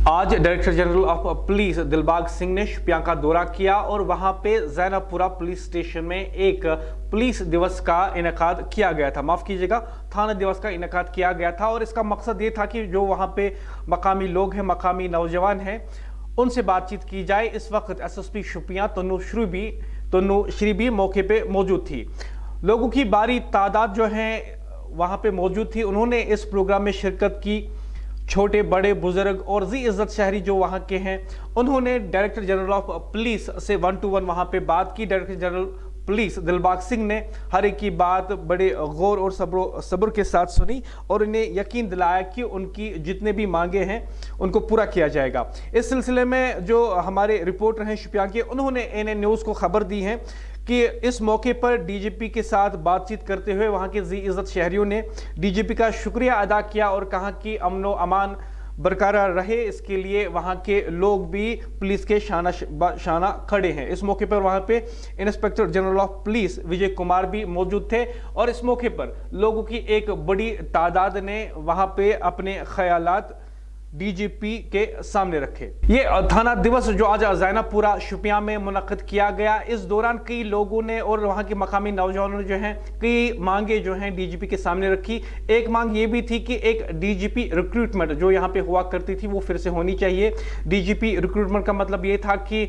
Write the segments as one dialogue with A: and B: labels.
A: आज director general of police Dilbag Singh ने शोपियां का दौरा किया और वहां पे ज़ैनबपुरा पुलिस स्टेशन में एक पुलिस दिवस का इनेकाद किया गया था, माफ़ कीजिएगा, थाना दिवस का इनेकाद किया गया था। और इसका मकसद ये था कि जो वहां पे मकामी लोग हैं, मकामी नौजवान हैं, उनसे बातचीत की जाए। इस वक्त एसएसपी शोपियां तनुश्री भी मौके पे मौजूद थी। लोगों की भारी तादाद जो है वहां पे मौजूद थी। उन्होंने इस प्रोग्राम में शिरकत की। छोटे बड़े बुजुर्ग और जी इज्जत शहरी जो वहां के हैं, उन्होंने डायरेक्टर जनरल ऑफ पुलिस से 1-to-1 वहां पे बात की। Director general police Dilbag Singh ने हर एक की बात बड़े गौर और सब्र के साथ सुनी और इन्हें यकीन दिलाया कि उनकी जितने भी मांगे हैं उनको पूरा किया जाएगा। इस सिलसिले में जो हमारे रिपोर्टर हैं शोपियां के, उन्होंने एएनए न्यूज़ को खबर दी है कि इस मौके पर डीजीपी के साथ बातचीत करते हुए वहां के जी इज्जत शहरियों ने डीजीपी का शुक्रिया अदा किया और कहा कि अमन व अमान बरकरार रहे, इसके लिए वहां के लोग भी पुलिस के शाना खड़े हैं। इस मौके पर वहां पे inspector general of police Vijay Kumar भी मौजूद थे और इस मौके पर लोगों की एक बड़ी तादाद ने वहां पे अपने ख्यालात डीजीपी के सामने रखे। ये थाना दिवस जो आज ज़ैनबपुरा शोपियां में मुनक्किद किया गया, इस दौरान कई लोगों ने और वहां के मकामी नौजवानों ने जो हैं कई मांगे जो हैं डीजीपी के सामने रखी। एक मांग ये भी थी कि एक डीजीपी रिक्रूटमेंट जो यहाँ पे हुआ करती थी वो फिर से होनी चाहिए। डीजीपी रिक्रूटमेंट का मतलब ये था कि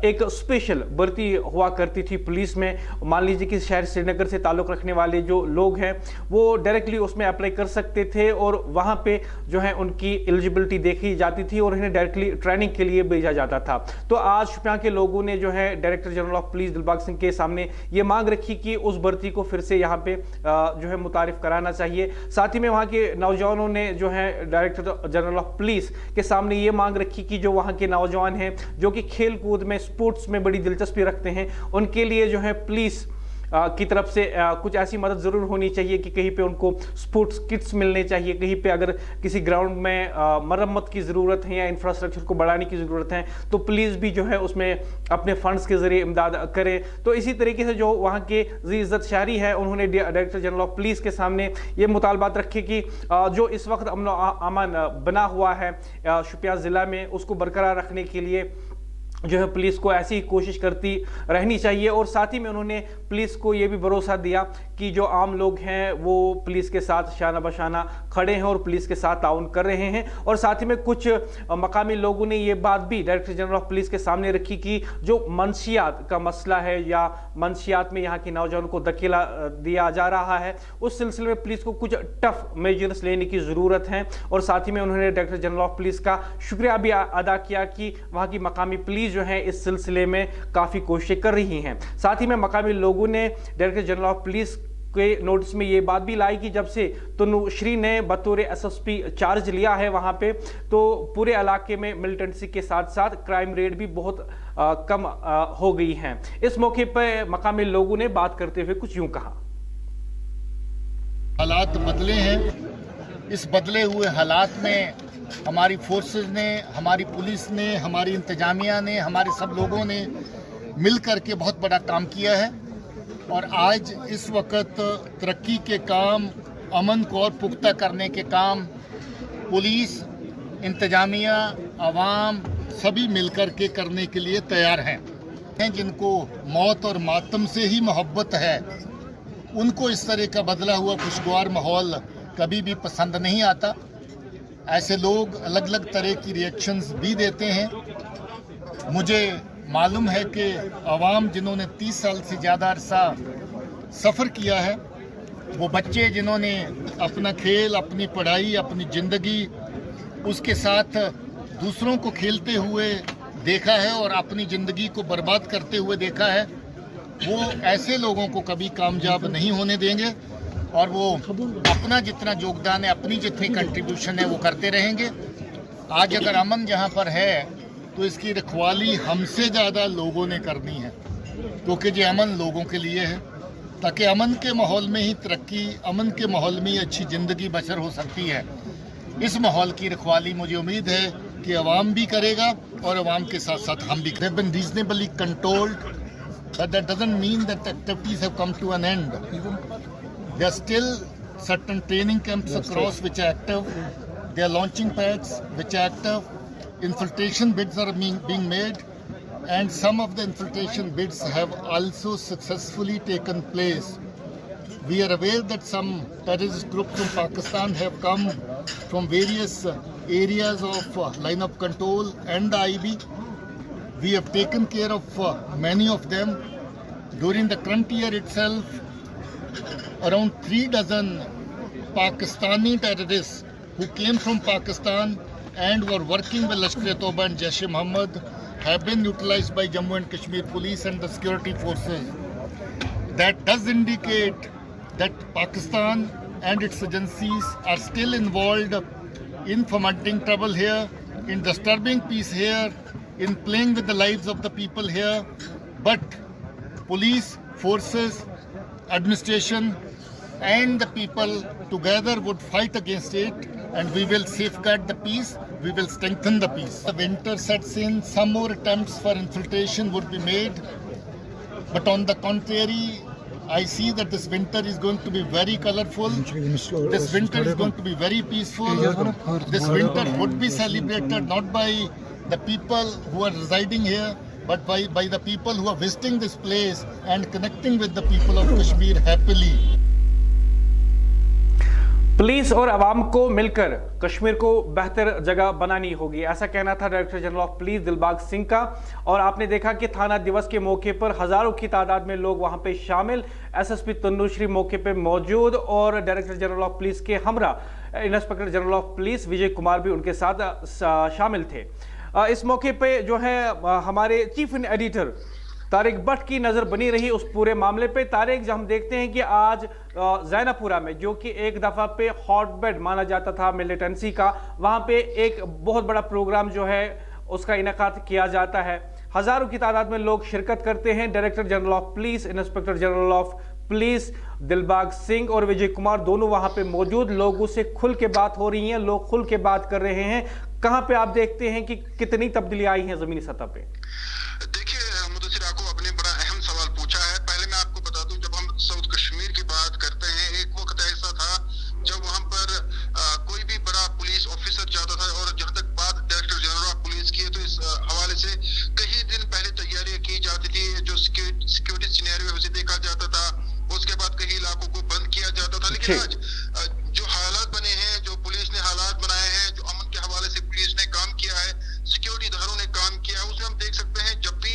A: एक स्पेशल भर्ती हुआ करती थी पुलिस में। मान लीजिए कि शहर श्रीनगर से ताल्लुक़ रखने वाले जो लोग हैं वो डायरेक्टली उसमें अप्लाई कर सकते थे और वहाँ पे जो है उनकी एलिजिबिलिटी देखी जाती थी और इन्हें डायरेक्टली ट्रेनिंग के लिए भेजा जाता था। तो आज शोपियां के लोगों ने जो है director general of police Dilbag Singh के सामने ये मांग रखी कि उस भर्ती को फिर से यहाँ पे जो है मुतारिफ कराना चाहिए। साथ ही में वहाँ के नौजवानों ने जो है डायरेक्टर जनरल ऑफ पुलिस के सामने ये मांग रखी कि जो वहाँ के नौजवान हैं जो कि खेल कूद में, स्पोर्ट्स में बड़ी दिलचस्पी रखते हैं, उनके लिए जो है पुलिस की तरफ से कुछ ऐसी मदद ज़रूर होनी चाहिए कि कहीं पे उनको स्पोर्ट्स किट्स मिलने चाहिए, कहीं पे अगर किसी ग्राउंड में मरम्मत की ज़रूरत है या इंफ्रास्ट्रक्चर को बढ़ाने की ज़रूरत है तो पुलिस भी जो है उसमें अपने फंड्स के ज़रिए इमदाद करे। तो इसी तरीके से जो वहाँ के जी इज्जत शहरी है उन्होंने डायरेक्टर जनरल ऑफ पुलिस के सामने ये मुतालबात रखे कि जो इस वक्त अमन अमान बना हुआ है शोपियां ज़िला में, उसको बरकरार रखने के लिए जो है पुलिस को ऐसी कोशिश करती रहनी चाहिए। और साथ ही में उन्होंने पुलिस को ये भी भरोसा दिया कि जो आम लोग हैं वो पुलिस के साथ शाना बशाना खड़े हैं और पुलिस के साथ ताउन कर रहे हैं। और साथ ही में कुछ मकामी लोगों ने ये बात भी डायरेक्टर जनरल ऑफ पुलिस के सामने रखी कि जो मंशियात का मसला है या मंशियात में यहाँ के नौजवानों को धकेला दिया जा रहा है, उस सिलसिले में पुलिस को कुछ टफ मेजर्स लेने की ज़रूरत है। और साथ ही में उन्होंने डायरेक्टर जनरल ऑफ पुलिस का शुक्रिया भी अदा किया कि वहाँ की मकामी पुलिस जो है इस सिलसिले में काफ़ी कोशिशें कर रही हैं। साथ ही में मकामी लोगों ने डायरेक्टर जनरल ऑफ पुलिस के नोटिस में ये बात भी लाई कि जब से तनुश्री ने बतौर एसएसपी चार्ज लिया है वहाँ पे, तो पूरे इलाके में मिलिटेंसी के साथ साथ क्राइम रेट भी बहुत कम हो गई हैं। इस मौके पर मकामी लोगों ने बात करते हुए कुछ यूं कहा।
B: हालात बदले हैं, इस बदले हुए हालात में हमारी फोर्सेस ने, हमारी पुलिस ने, हमारी इंतजामिया ने, हमारे सब लोगों ने मिल कर के बहुत बड़ा काम किया है। और आज इस वक्त तरक्की के काम, अमन को और पुख्ता करने के काम पुलिस, इंतजामिया, आवाम सभी मिल कर के करने के लिए तैयार हैं। जिनको मौत और मातम से ही मोहब्बत है उनको इस तरह का बदला हुआ खुशगवार माहौल कभी भी पसंद नहीं आता। ऐसे लोग अलग अलग तरह की रिएक्शंस भी देते हैं। मुझे मालूम है कि आवाम जिन्होंने 30 साल से ज़्यादा अरसा सफ़र किया है, वो बच्चे जिन्होंने अपना खेल, अपनी पढ़ाई, अपनी ज़िंदगी उसके साथ दूसरों को खेलते हुए देखा है और अपनी ज़िंदगी को बर्बाद करते हुए देखा है, वो ऐसे लोगों को कभी कामयाब नहीं होने देंगे और वो अपना जितना योगदान है, अपनी जितनी कंट्रीब्यूशन है वो करते रहेंगे। आज अगर अमन जहाँ पर है तो इसकी रखवाली हमसे ज़्यादा लोगों ने करनी है, क्योंकि ये अमन लोगों के लिए है, ताकि अमन के माहौल में ही तरक्की, अमन के माहौल में ही अच्छी ज़िंदगी बसर हो सकती है। इस माहौल की रखवाली मुझे उम्मीद है कि अवाम भी करेगा और अवाम के साथ साथ हम भी करें। Been reasonably controlled, but that doesn't mean that activities have come to an end. There are still certain training camps across which are active. There are launching pads which are active. infiltration bids are being made, and some of the infiltration bids have also successfully taken place. We are aware that some terrorist groups from Pakistan have come from various areas of line of control and the IB. We have taken care of many of them. During the current year itself, around 3 dozen Pakistani terrorists who came from Pakistan and were working with Lashkar-e-Toba and Jaish-e-Mohammed have been utilized by Jammu and Kashmir police and the security forces. That does indicate that Pakistan and its agencies are still involved in fomenting trouble here, in disturbing peace here, in playing with the lives of the people here. But police, forces, administration and the people together would fight against it, and we will safeguard the peace, we will strengthen the peace. The winter sets in, some more attempts for infiltration would be made, but on the contrary, I see that this winter is going to be very colorful. This winter is going to be very peaceful. This winter would be celebrated not by the people who are residing here, but by the people who are visiting this place and connecting with the people of Kashmir happily.
A: Police और आवाम को मिलकर कश्मीर को बेहतर जगह बनानी होगी, ऐसा कहना था director general of police Dilbag Singh का। और आपने देखा कि थाना दिवस के मौके पर हजारों की तादाद में लोग वहां पे शामिल, एसएसपी तनुश्री मौके पे मौजूद और डायरेक्टर जनरल ऑफ पुलिस के हमरा inspector general of police Vijay Kumar भी उनके साथ शामिल थे। इस मौके पे जो है हमारे चीफ एडिटर तारिक भट्ट की नज़र बनी रही उस पूरे मामले पे। तारिक, जब हम देखते हैं कि आज ज़ैनपुरा में, जो कि एक दफ़ा पे हॉटबेड माना जाता था मिलिटेंसी का, वहाँ पे एक बहुत बड़ा प्रोग्राम जो है उसका इनेकाद किया जाता है। हज़ारों की तादाद में लोग शिरकत करते हैं। Director general of police, inspector general of police Dilbag Singh और विजय कुमार दोनों वहाँ पे मौजूद। लोगों से खुल के बात हो रही है, लोग खुल के बात कर रहे हैं। कहाँ पे आप देखते हैं कि कितनी तब्दीली आई है ज़मीनी सतह पे?
C: देखिए, मुदस्सिर आपको आपने बड़ा अहम सवाल पूछा है। पहले मैं आपको बता दूं, जब हम साउथ कश्मीर की बात करते हैं, एक वक्त ऐसा था जब वहां पर कोई भी बड़ा पुलिस ऑफिसर जाता था, और जहां तक बात डायरेक्टर जनरल ऑफ पुलिस की है तो इस हवाले से कई दिन पहले तैयारियां की जाती थी। जो सिक्योरिटी सिनेरियो है उसे देखा जाता था, उसके बाद कई इलाकों को बंद किया जाता था। लेकिन आज जो हालात बने हैं, जो पुलिस ने हालात बनाए हैं, जो अमन के हवाले से पुलिस ने काम किया है, सिक्योरिटी इदारों ने काम किया है, उसमें हम देख सकते हैं जब भी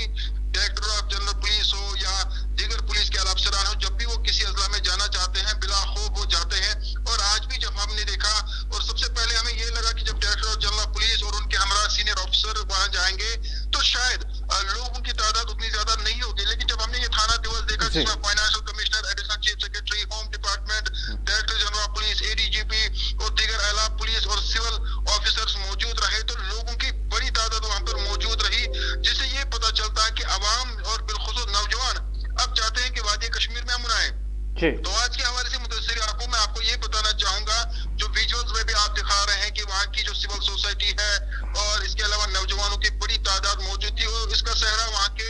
C: डायरेक्टर ऑफ जनरल पुलिस हो या दीगर पुलिस के आला अफसरान हो, जब भी वो किसी अजला में जाना चाहते हैं बिला खौफ वो जाते हैं। और आज भी जब हमने देखा, और सबसे पहले हमें ये लगा कि जब डायरेक्टर ऑफ जनरल पुलिस और उनके हमरा सीनियर ऑफिसर वहां जाएंगे तो शायद लोगों की तादाद उतनी ज्यादा नहीं होगी। लेकिन जब हमने ये थाना दिवस देखा जिसमें financial commissioner, additional chief secretary, home department, director general of police, ADGP और दीगर आला पुलिस और सिविल ऑफिसर्स मौजूद रहे, तो लोगों की बड़ी तादाद वहां पर मौजूद रही, जिससे ये पता चलता है कि अवाम और बिलखुसूस नौजवान अब चाहते हैं कि वादी कश्मीर में अमन आए। तो आज के हवाले से मुदस्सिर आपको मैं आपको ये बताना चाहूंगा, जो विजुअल्स में भी आप दिखा रहे हैं कि वहाँ की जो सिविल सोसाइटी है और इसके अलावा नौजवानों की बड़ी तादाद मौजूद थी। और इसका सहरा वहाँ के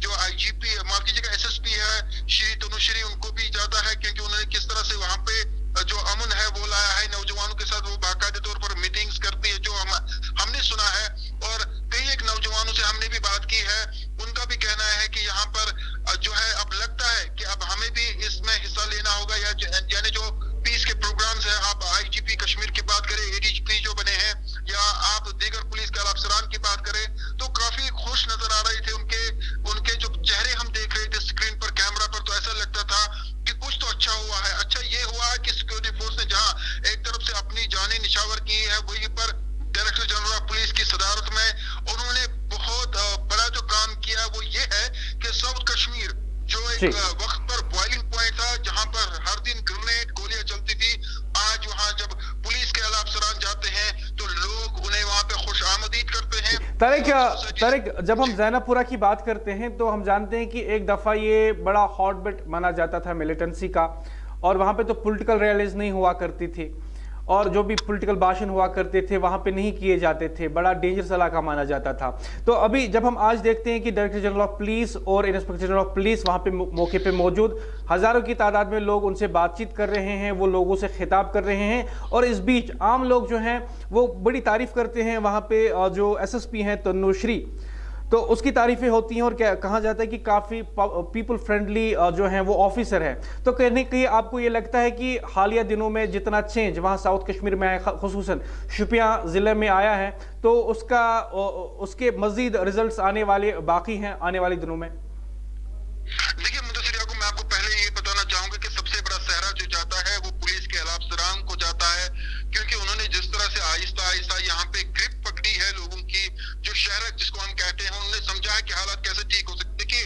C: जो आईजीपी, माफ कीजिएगा एसएसपी है श्री तनुश्री, उनको भी जाता है, क्योंकि उन्होंने किस तरह से वहाँ पे जो अमन है वो लाया है। नौजवानों के साथ वो बाकायदे तौर पर मीटिंग्स करती है, जो हमने सुना है, और कई एक नौजवानों से हमने भी बात की है, उनका भी कहना है कि यहाँ पर जो है अब लगता है कि अब हमें भी इसमें हिस्सा लेना होगा, यानी जो पीस के प्रोग्राम्स है, आप आईजीपी कश्मीर की बात करें, एडीजीपी जो बने हैं, या आप दीगर पुलिस के अफसरान की बात करें, तो काफी खुश नजर आ रहे थे। उनके जो चेहरे हम देख रहे थे स्क्रीन पर, कैमरा पर, तो ऐसा लगता था कि कुछ तो अच्छा हुआ है। अच्छा ये हुआ है कि सिक्योरिटी फोर्स ने जहां एक तरफ से अपनी जानें निछावर की है, वहीं पर डायरेक्टर जनरल ऑफ पुलिस की सदारत में उन्होंने बहुत बड़ा जो काम किया वो ये है कि साउथ कश्मीर जो एक वक्त पर बॉइलिंग पॉइंट था, जहां पर हर दिन ग्रेनेड गोलियां चलती थी, आज वहां जब पुलिस के आला अफसरान जाते हैं तो लोग उन्हें वहां पे खुश आमदीद करते हैं।
A: तारिक, जब हम ज़ैनपुरा की बात करते हैं तो हम जानते हैं कि एक दफ़ा ये बड़ा हॉटबेड माना जाता था मिलिटेंसी का, और वहाँ पे तो पॉलिटिकल रैलीज नहीं हुआ करती थी। और जो भी पॉलिटिकल भाषण हुआ करते थे वहां पे नहीं किए जाते थे, बड़ा डेंजरस इलाका माना जाता था। तो अभी जब हम आज देखते हैं कि डायरेक्टर जनरल ऑफ पुलिस और इंस्पेक्टर जनरल ऑफ पुलिस वहां पे मौके पे मौजूद, हजारों की तादाद में लोग उनसे बातचीत कर रहे हैं, वो लोगों से खिताब कर रहे हैं, और इस बीच आम लोग जो हैं वो बड़ी तारीफ करते हैं वहां पे जो एसएसपी हैं तनुश्री, तो उसकी तारीफें होती हैं और कहा जाता है कि काफ़ी पीपल फ्रेंडली जो हैं वो ऑफिसर है। तो कहीं ना कहीं आपको ये लगता है कि हालिया दिनों में जितना चेंज वहाँ साउथ कश्मीर में आया, खुसूसन शुपियाँ ज़िले में आया है, तो उसके मज़ीद रिजल्ट्स आने वाले बाकी हैं आने वाले दिनों में?
C: देखिए मुदस्सिर याकूब, मैं आपको पहले ये बताना चाहूंगा कि सबसे बड़ा सहरा जो जाता है वो पुलिस के अलाप सरांग को जाता है, क्योंकि उन्होंने जिस तरह से आहिस्ता आहिस्ता यहाँ पे ग्रिप पकड़ी है लोगों की, जो शहर जिसको हम कहते हैं, उन्होंने समझा है कि हालात कैसे ठीक हो सकते। देखिए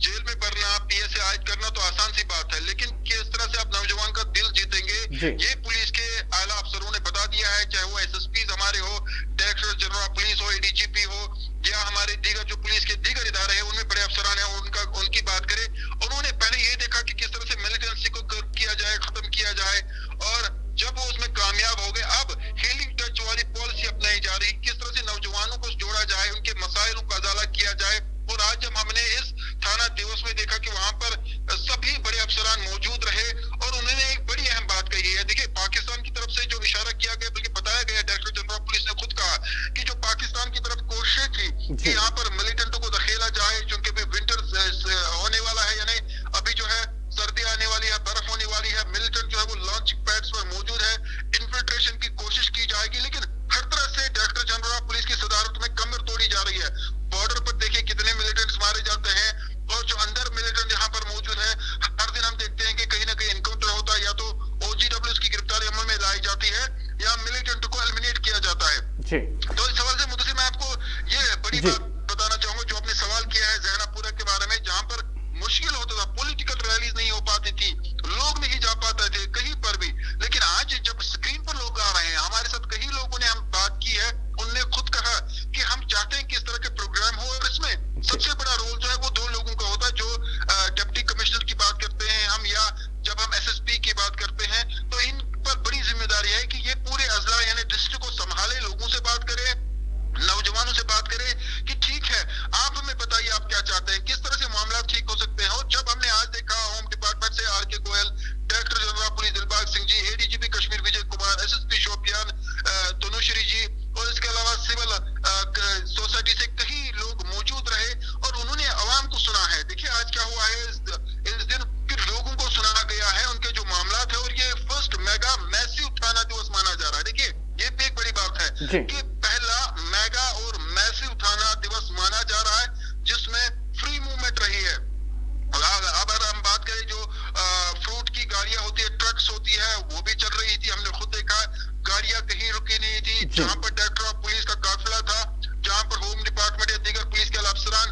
C: जेल में भरना, पीएसए आयद करना तो आसान सी बात है, लेकिन किस तरह से आप नौजवान का दिल जीतेंगे ये पुलिस के आला अफसरों ने बता दिया है। चाहे वो एसएसपी हमारे हो, डायरेक्टर जनरल ऑफ पुलिस हो, एडीजीपी हो, या हमारे दीगर जो पुलिस के दीगर इदारे हैं उनमें बड़े अफसरान हैं, उनकी बात करें, उन्होंने पहले ये देखा कि किस तरह से मिलिटेंसी को किया जाए, खत्म किया जाए, और जब वो उसमें कामयाब हो गए अब हीलिंग टच वाली पॉलिसी अपनाई जा रही, किस तरह से नौजवानों को जोड़ा जाए, उनके मसाइलों का अजाला किया जाए। और आज जब हमने इस थाना दिवस में देखा कि वहां पर सभी बड़े अफसरान मौजूद रहे और उन्होंने एक बड़ी अहम बात कही है। देखिए पाकिस्तान की तरफ से जो इशारा किया गया, बल्कि बताया गया, डायरेक्टर जनरल ऑफ पुलिस ने खुद कहा कि जो पाकिस्तान की तरफ कोशिश थी कि यहाँ पर मिलिटेंटों को धकेला जाए, क्योंकि भी विंटर होने वाला है, यानी अभी जो है सर्दी आने वाली है, बर्फ होने वाली है, मिलिटेंट जो है वो लॉन्चिंग पैड्स पर मौजूद है, इन्फिल्ट्रेशन की कोशिश की जाएगी, लेकिन हर तरह से डायरेक्टर जनरल ऑफ पुलिस की सदारत में कमर तोड़ी जा रही है। बॉर्डर पर देखिए कितने मिलिटेंट्स मारे जाते हैं, और जो अंदर मिलिटेंट यहाँ पर मौजूद है, हर दिन हम देखते हैं कि कहीं ना कहीं एनकाउंटर होता है, या तो ओजीडब्ल्यूएस की गिरफ्तारी अमल में लाई जाती है या मिलिटेंट को एलिमिनेट किया जाता है। तो इस सवाल से मुद्दे मैं आपको ये बड़ी बात बताना चाहूंगा, जो आपने सवाल किया है ज़ैनापुरा के बारे में, जहाँ पर मुश्किल होता था, पॉलिटिकल रैलीज नहीं हो पाती थी, लोग नहीं जा पाते थे कहीं पर भी, लेकिन आज जब स्क्रीन पर लोग आ रहे हैं, हमारे साथ कई लोगों ने हम बात की है, उनने खुद कहा कि हम चाहते हैं कि इस तरह के प्रोग्राम हो, और इसमें सबसे बड़ा रोल जो है वो दो लोगों का होता है, जो डिप्टी कमिश्नर की बात करते हैं हम, या जब हम एसएसपी की बात करते हैं, तो इन पर बड़ी जिम्मेदारी है कि ये पूरे अजला यानी डिस्ट्रिक्ट को संभाले, लोगों से बात करें, नौजवानों से बात करें कि ठीक है आप हमें बताइए आप क्या चाहते हैं, किस तरह से मामला ठीक हो सकते हैं। और जब हमने आज देखा होम डिपार्टमेंट से R K Goyal, director general of police Dilbag Singh ji, ADGP Kashmir Vijay Kumar, SSP Shopian Tanushree ji, और इसके अलावा सिविल सोसाइटी से कई लोग मौजूद रहे और उन्होंने अवाम को सुना है। देखिए आज क्या हुआ है, इस दिन फिर लोगों को सुना गया है उनके जो मामला थे, और ये फर्स्ट मेगा मैसिव थाना दिवस माना जा रहा है। देखिए ये भी एक बड़ी बात है कि पहला मेगा और मैसिव थाना दिवस माना जा रहा है, जिसमें फ्री मूवमेंट रही है। अब अगर हम बात करें, जो फ्रूट की गाड़ियां होती है, ट्रक्स होती है, वो भी चल रही थी, हमने खुद देखा गाड़ियां कहीं रुकी नहीं थी, जहां पर डायरेक्टर ऑफ पुलिस का काफिला था, जहां पर होम डिपार्टमेंट या दीगर पुलिस के अफसरान।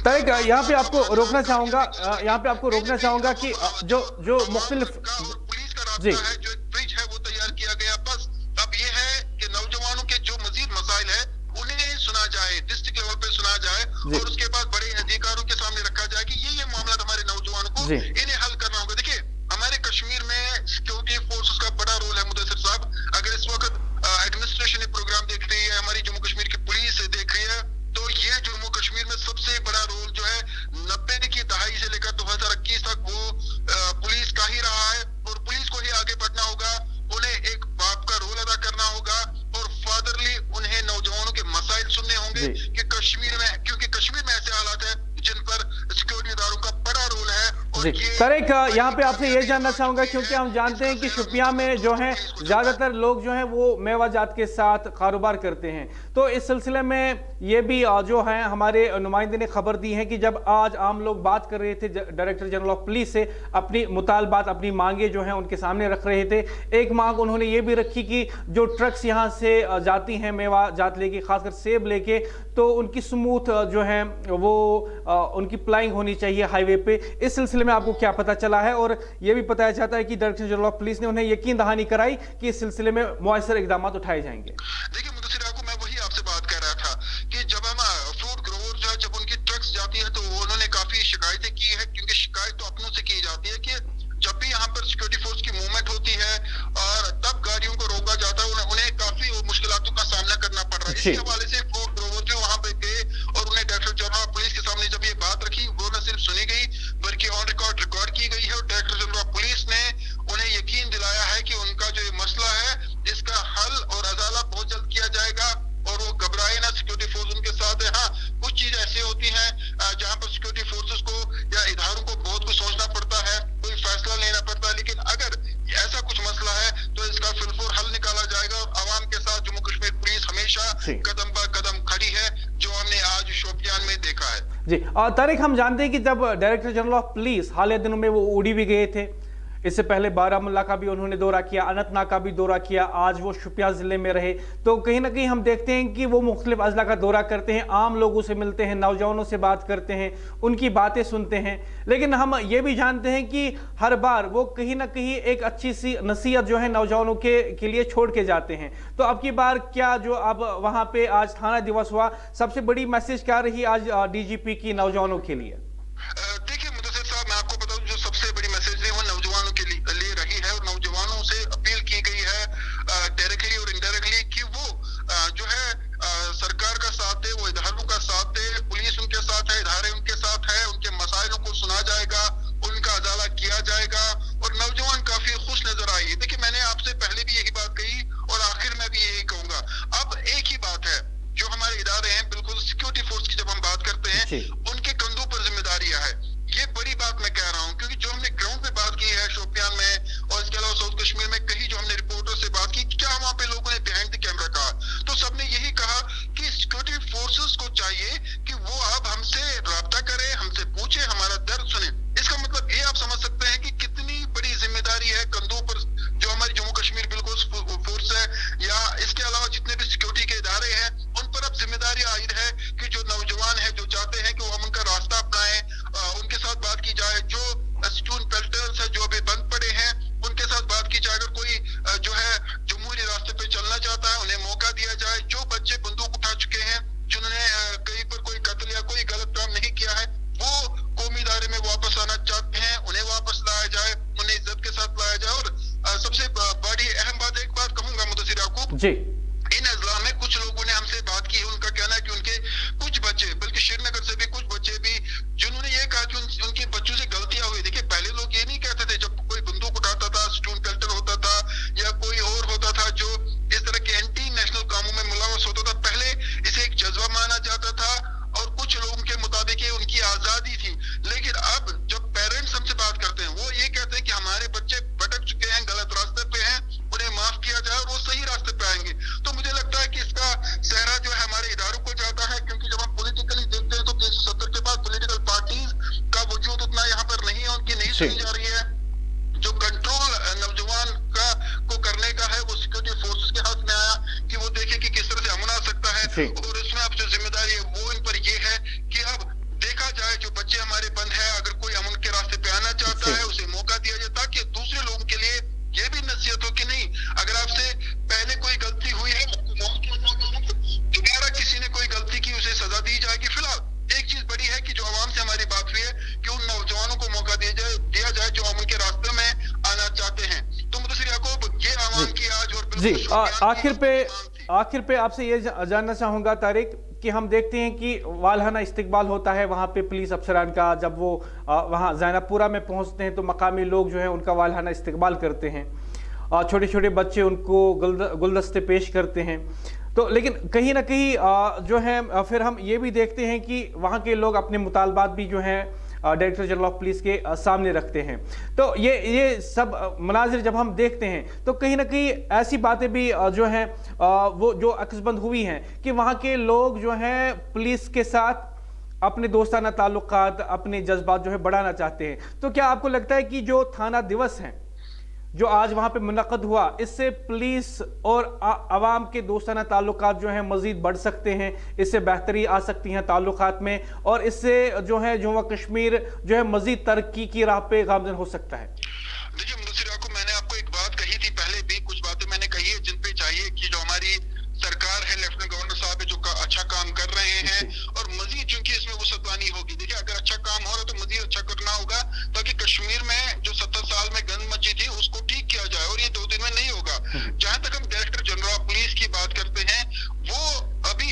A: तारिक, यहाँ पे आपको रोकना चाहूंगा, कि जो मुख्तलिफ
C: पुलिस का रास्ता है, जो एक ब्रिज है वो तैयार किया गया। बस अब ये है कि नौजवानों के जो मजीद मसाइल है उन्हें सुना जाए, डिस्ट्रिक्ट लेवल पे सुना जाए, और उसके बाद बड़े अधिकारियों के सामने रखा जाए कि ये मामला हमारे नौजवानों को इन्हें हल करना होगा। देखिए हमारे कश्मीर में सिक्योरिटी फोर्सेस का बड़ा रोल है मुदस्सिर साहब। अगर इस वक्त एडमिनिस्ट्रेशन ये प्रोग्राम देख रही है, हमारी जम्मू कश्मीर की पुलिस देख रही है, तो ये जम्मू कश्मीर में सबसे बड़ा रोल जो है 90 की दहाई से लेकर 2021 तक वो पुलिस का ही रहा है, और पुलिस को ही आगे बढ़ना होगा, उन्हें एक बाप का रोल अदा करना होगा, और फादरली उन्हें नौजवानों के मसाइल सुनने होंगे कि कश्मीर में, क्योंकि कश्मीर में ऐसे हालात है जिन पर सिक्योरिटी इदारों का बड़ा रोल है।
A: तारिक, यहाँ पे आपसे ये जानना चाहूंगा, क्योंकि हम जानते हैं कि शुपियां में जो है ज्यादातर लोग जो हैं वो मेवा जात के साथ कारोबार करते हैं, तो इस सिलसिले में ये भी जो है हमारे नुमाइंदे ने खबर दी है कि जब आज आम लोग बात कर रहे थे डायरेक्टर जनरल ऑफ पुलिस से, अपनी मुतालबात, अपनी मांगे जो हैं उनके सामने रख रहे थे, एक मांग उन्होंने ये भी रखी कि जो ट्रक्स यहाँ से जाती हैं मेवा जात लेके, खासकर सेब लेके, तो उनकी स्मूथ जो है वो उनकी प्लाइंग होनी चाहिए हाईवे पे। इस सिलसिले में आपको क्या पता चला है, और यह भी बताया जाता है कि डायरेक्टर जनरल ऑफ पुलिस ने उन्हें यकीन दहानी कराई कि इस सिलसिले में मुअस्सर इकदाम उठाए जाएंगे।
C: देखिए मुदस्सिर याकूब, मैं वही आपसे बात कर रहा था कि जब हम फ्रूट ग्रोवर जो है, जब उनकी ट्रक्स जाती है, तो उन्होंने काफी शिकायतें की है, क्योंकि शिकायत तो अपनों से की जाती है कि जब भी यहाँ पर सिक्योरिटी फोर्स की मूवमेंट होती है और तब गाड़ियों को रोका जाता इसी हवाले से वहां पे गए और उन्हें डायरेक्टर जनरल ऑफ पुलिस के सामने जब ये बात रखी, वो न सिर्फ सुनी गई बल्कि ऑन रिकॉर्ड की गई है। और डायरेक्टर जनरल ऑफ पुलिस ने उन्हें यकीन दिलाया है कि उनका जो ये मसला है इसका हल और अदाला बहुत जल्द किया जाएगा और वो घबराए ना, सिक्योरिटी फोर्स उनके साथ है। हाँ, कुछ चीज ऐसी होती हैं जहां पर सिक्योरिटी फोर्सेस को या इदारों को बहुत कुछ सोचना पड़ता है, कोई फैसला लेना पड़ता है, लेकिन अगर ऐसा कुछ मसला है तो इसका फिलफोर हल निकाला जाएगा। और आवाम के साथ जम्मू कश्मीर पुलिस हमेशा कदम पर कदम खड़ी है, जो हमने आज शोपियान में देखा है।
A: जी, और तारिक, हम जानते हैं कि जब डायरेक्टर जनरल ऑफ पुलिस हालिया दिनों में वो उड़ी भी गए थे, इससे पहले बारामुल्ला का भी उन्होंने दौरा किया, अनंतनाग का भी दौरा किया, आज वो शोपियां जिले में रहे, तो कहीं ना कहीं हम देखते हैं कि वो मुख्तलिफ अजला का दौरा करते हैं, आम लोगों से मिलते हैं, नौजवानों से बात करते हैं, उनकी बातें सुनते हैं, लेकिन हम ये भी जानते हैं कि हर बार वो कहीं ना कहीं एक अच्छी सी नसीहत जो है नौजवानों के लिए छोड़ के जाते हैं। तो अब की बार क्या जो अब वहां पे आज थाना दिवस हुआ, सबसे बड़ी मैसेज क्या रही आज डीजीपी की नौजवानों के लिए?
C: देखिए मुदस्सिर साहब, मैं आपको बताऊं जो सबसे बड़ी मैसेज है वो नौजवानों के लिए रही है और नौजवानों से अपील की गई है डायरेक्टली और इनडायरेक्टली कि वो जो है सरकार का साथ दे, वो इदारों का साथ दे, पुलिस उनके साथ है, इदारे उनके साथ है, उनके मसाइलों को सुना जाएगा, उनका अदाला किया जाएगा और नौजवान काफी खुश नजर आई। देखिए मैंने आपसे पहले भी यही बात कही और आखिर में भी यही कहूंगा। अब एक ही बात है, जो हमारे इदारे हैं, बिल्कुल सिक्योरिटी फोर्स की जब हम बात करते हैं उनके कंधों पर जिम्मेदारियां है। ये बड़ी बात मैं कह रहा हूं क्योंकि जो हमने ग्राउंड पे बात की है शोपियान में और इसके अलावा साउथ कश्मीर में कहीं जो हमने रिपोर्टर से बात की, क्या वहां पे लोगों ने बिहाइंड द कैमरा कहा, तो सबने यही कहा कि सिक्योरिटी फोर्सेस को चाहिए कि वो अब हमसे राब्ता करें, हमसे पूछे, हमारा दर्द सुने। इसका मतलब ये आप समझ सकते हैं कि कितनी बड़ी जिम्मेदारी है कंधों पर जो हमारी जम्मू कश्मीर बिल्कुल फोर्स है या इसके अलावा जितने भी सिक्योरिटी के इदारे हैं उन पर अब जिम्मेदारी आयद है कि जो नौजवान है, जो चाहते हैं कि वो हम उनका रास्ता अपनाएं, उनके साथ बात की जाए, जो स्टून पेल्टर्स है जो अभी बंद पड़े हैं उनके साथ बात की जाए, अगर कोई जो है जमहूरी रास्ते पे चलना चाहता है उन्हें मौका दिया जाए, जो बच्चे बंदूक उठा चुके हैं, जिन्होंने कहीं पर कोई कत्ल या कोई गलत काम नहीं किया है, वो कौमी इदारे में वापस आना चाहते हैं, उन्हें वापस लाया जाए, उन्हें इज्जत के साथ लाया जाए। और सबसे बड़ी अहम बात, एक बात कहूंगा मुदस्सिर याकूब जी, इन अजला में कुछ लोगों ने हमसे बात की है, उनका कहना है कि उनके कुछ बच्चे, बल्कि श्रीनगर से भी कुछ बच्चे भी, जिन्होंने ये कहा कि उनके बच्चों से गलतियां हुई। देखिए पहले लोग ये नहीं कहते थे, जब कोई बंदूक उठाता था, स्टून पेल्टर होता था या कोई और होता था जो इस तरह के एंटी नेशनल कामों में मुलव्वस होता था, पहले इसे एक जज्बा माना जाता था और कुछ लोगों के मुताबिक ये उनकी आजादी थी। लेकिन अब जब पेरेंट्स हमसे बात करते हैं वो ये कहते हैं कि हमारे बच्चे भटक चुके हैं, गलत रास्ते पे हैं, उन्हें माफ किया जाए और वो सही रास्ते पे आएंगे। तो मुझे लगता है कि इसका सहरा जो है हमारे इदारों को जाता है, क्योंकि जब हम पॉलिटिकली देखते हैं तो 370 के बाद पॉलिटिकल पार्टीज का वजूद उतना यहाँ पर नहीं है, उनकी नहीं सुनी जा रही है। जो कंट्रोल नौजवान को करने का है वो सिक्योरिटी फोर्सेस के हाथ में आया कि वो देखे कि किस तरह से अमन आ सकता है और इसमें अब जो जिम्मेदारी है वो इन पर ये है कि अब देखा जाए जो बच्चे हमारे बंद है, अगर कोई अमन के रास्ते पे आना चाहता है उसे मौका दिया जाए, ताकि दूसरे लोगों के लिए ये भी नसीहत हो कि नहीं, अगर आपसे पहले कोई गलती हुई है दोबारा किसी ने कोई गलती की उसे सजा दी जाएगी। फिलहाल एक चीज बड़ी है कि जो आवाम से हमारी बात हुई है कि उन नौजवानों को मौका दिया जाए जो अमन के रास्ते में आना चाहते हैं। तो मुदस्सिर याकूब, ये आवाम की आज और
A: जी आखिर पे आपसे ये जानना चाहूंगा तारिक कि हम देखते हैं कि वालहाना इस्तकबाल होता है वहाँ पे पुलिस अफसरान का, जब वो वहाँ ज़ैनबपुरा में पहुँचते हैं तो मकामी लोग जो है उनका वालहाना इस्तकबाल करते हैं, छोटे छोटे बच्चे उनको गुलदस्ते पेश करते हैं। तो लेकिन कहीं ना कहीं जो है फिर हम ये भी देखते हैं कि वहाँ के लोग अपने मुतालबात भी जो हैं डायरेक्टर जनरल ऑफ पुलिस के सामने रखते हैं। तो ये सब मनाजिर जब हम देखते हैं तो कहीं ना कहीं ऐसी बातें भी जो हैं वो जो अक्सबंद हुई हैं कि वहाँ के लोग जो हैं पुलिस के साथ अपने दोस्ताना ताल्लुकात, अपने जज्बात जो है बढ़ाना चाहते हैं। तो क्या आपको लगता है कि जो थाना दिवस है जो आज वहाँ पे मुनक़द हुआ, इससे पुलिस और आवाम के दोस्ताना ताल्लुकात जो हैं मज़ीद बढ़ सकते हैं, इससे बेहतरी आ सकती हैं ताल्लुकात में, और इससे जो है जम्मू कश्मीर जो है मज़ीद तरक्की की राह पे गामज़न हो सकता है?
C: देखिए मुदस्सिर याकूब, मैंने आपको एक बात कही थी पहले भी, कुछ बातें मैंने कही है जिन पे चाहिए कि जो हमारी सरकार है, लेफ्टिनेंट गवर्नर साहब है जो अच्छा काम कर रहे हैं और मजीद चूंकि इसमें वसअतवानी होगी। देखिए अगर अच्छा काम हो रहा है तो मजीद अच्छा करना होगा ताकि कश्मीर में जो 70 साल में गंद मची थी उसको ठीक किया जाए, और ये 2 दिन में नहीं होगा। जहां तक हम डायरेक्टर जनरल ऑफ पुलिस की बात करते हैं वो अभी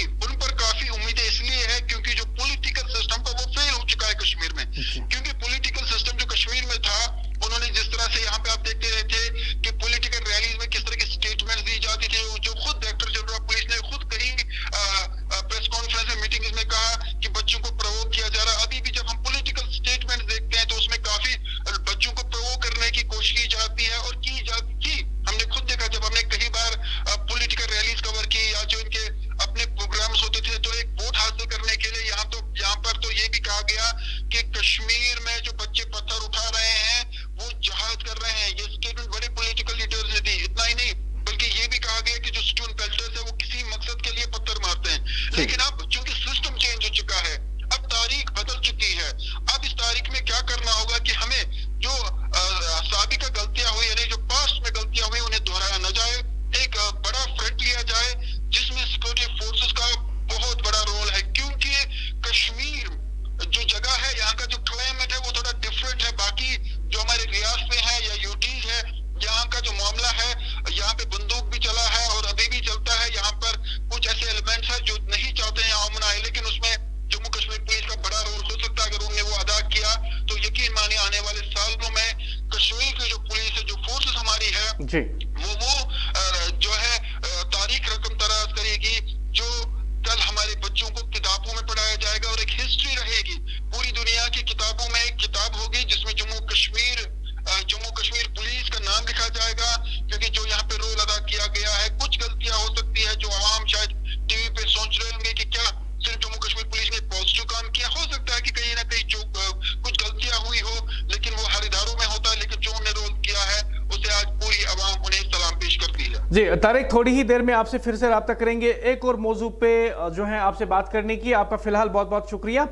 C: उसमें कहा कि बच्चों को प्रोवोक किया जा रहा है। अभी भी जब हम पॉलिटिकल स्टेटमेंट देखते हैं तो उसमें काफी बच्चों को प्रोवोक करने की कोशिश की जाती है और की जाती थी। हमने खुद देखा जब हमने कई बार पॉलिटिकल रैलीज कवर की या जो इनके अपने प्रोग्राम्स होते थे, तो एक वोट हासिल करने के लिए यहाँ पर तो ये भी कहा गया कि कश्मीर में जो बच्चे पत्थर उठा रहे हैं वो जहाद कर रहे हैं। ये स्टेटमेंट बड़े पॉलिटिकल लीडर्स ने दी। इतना ही नहीं बल्कि ये भी कहा गया कि जो स्टोन पेल्टर्स है वो किसी मकसद के लिए पत्थर मारते हैं। लेकिन अब चूंकि सिस्टम चेंज हो चुका है, अब तारीख बदल चुकी है। अब इस तारीख में क्या करना होगा कि हमें जो साबिका गलतियां हुई यानी जो पास्ट में गलतियां हुई उन्हें दोहराया न जाए। एक बड़ा फ्रंट लिया जाए जिसमें सिक्योरिटी फोर्सेस का बहुत बड़ा रोल है, क्योंकि कश्मीर जो जगह है, यहाँ का जो क्लाइमेट है वो थोड़ा डिफरेंट है। बाकी जो हमारे रियासतें हैं या यूटीज है, यहाँ का जो मामला है, यहाँ पे बंदूक भी चला है और अभी भी चलता है। यहाँ पर कुछ ऐसे एलिमेंट्स हैं जो नहीं चाहते हैं अमन आए, लेकिन उसमें जम्मू कश्मीर पुलिस का बड़ा रोल हो सकता है। अगर उन्होंने वो अदा किया तो यकीन मानिए आने वाले सालों में कश्मीर की जो पुलिस है, जो फोर्सेस हमारी है
A: जी
C: वो जो है तारीख रकम दराज करेगी। जो कल हमारे बच्चों को किताबों में पढ़ाया जाएगा और एक हिस्ट्री रहेगी। पूरी दुनिया की किताबों में एक किताब होगी जिसमें जम्मू कश्मीर पुलिस का नाम लिखा जाएगा, क्योंकि जो यहाँ पे रोल अदा किया गया है। कुछ गलतियां हो सकती है जो आवाम शायद टीवी पे सोच रहे होंगे कि क्या सिर्फ जम्मू कश्मीर पुलिस ने पॉजिटिव काम किया। हो सकता है कि कहीं ना कहीं जो कुछ गलतियां हुई हो, लेकिन वो हर इदारों में होता है। लेकिन जो उन्होंने रोल किया है उसे आज पूरी आवाम उन्हें सलाम पेश करती है।
A: जी तारिक, थोड़ी ही देर में आपसे फिर से राब्ता करेंगे एक और मौजू पे जो है आपसे बात करने की। आपका फिलहाल बहुत बहुत शुक्रिया।